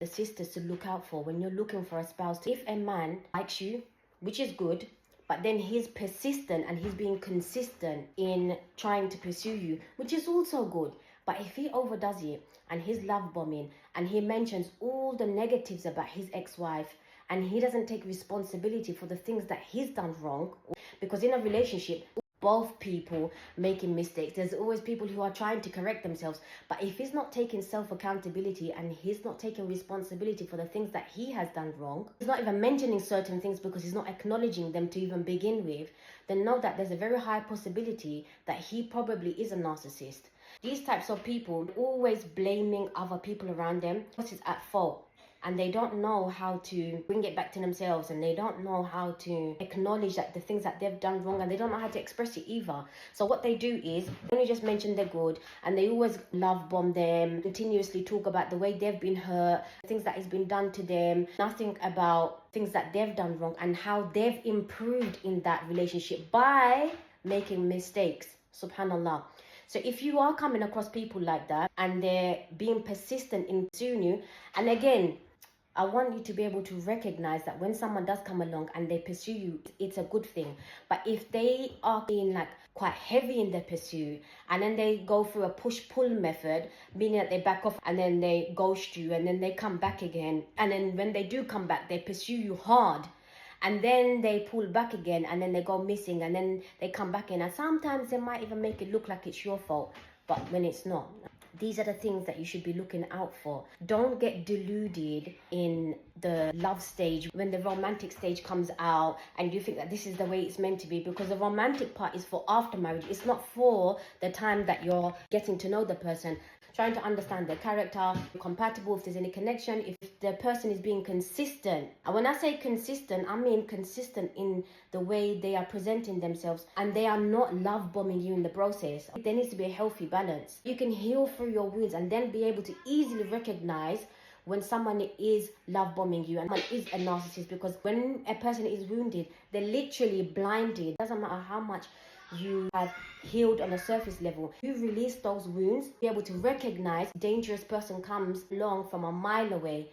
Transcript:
the sisters to look out for when you're looking for a spouse. If a man likes you, which is good, but then he's persistent and he's being consistent in trying to pursue you, which is also good. But if he overdoes it and he's love bombing and he mentions all the negatives about his ex-wife and he doesn't take responsibility for the things that he's done wrong, because in a relationship, both people making mistakes, there's always people who are trying to correct themselves. But if he's not taking self-accountability and he's not taking responsibility for the things that he has done wrong, he's not even mentioning certain things because he's not acknowledging them to even begin with, then know that there's a very high possibility that he probably is a narcissist. These types of people always blaming other people around them because it's at fault, and they don't know how to bring it back to themselves, and they don't know how to acknowledge that the things that they've done wrong, and they don't know how to express it either. So what they do is they only just mention they're good, and they always love bomb them, continuously talk about the way they've been hurt, things that has been done to them, nothing about things that they've done wrong and how they've improved in that relationship by making mistakes. Subhanallah. So if you are coming across people like that and they're being persistent in pursuing you, and again, I want you to be able to recognize that when someone does come along and they pursue you, it's a good thing. But if they are being like quite heavy in their pursuit and then they go through a push-pull method, meaning that they back off and then they ghost you and then they come back again, and then when they do come back, they pursue you hard, and then they pull back again and then they go missing and then they come back in, and sometimes they might even make it look like it's your fault, but when it's not. These are the things that you should be looking out for. Don't get deluded in the love stage when the romantic stage comes out and you think that this is the way it's meant to be, because the romantic part is for after marriage. It's not for the time that you're getting to know the person, trying to understand their character, compatible, if there's any connection, if the person is being consistent. And when I say consistent, I mean consistent in the way they are presenting themselves and they are not love bombing you in the process. There needs to be a healthy balance. You can heal through your wounds and then be able to easily recognize when someone is love bombing you and someone is a narcissist, because when a person is wounded, they're literally blinded. It doesn't matter how much you have healed on a surface level. You release those wounds, be able to recognize a dangerous person comes along from a mile away.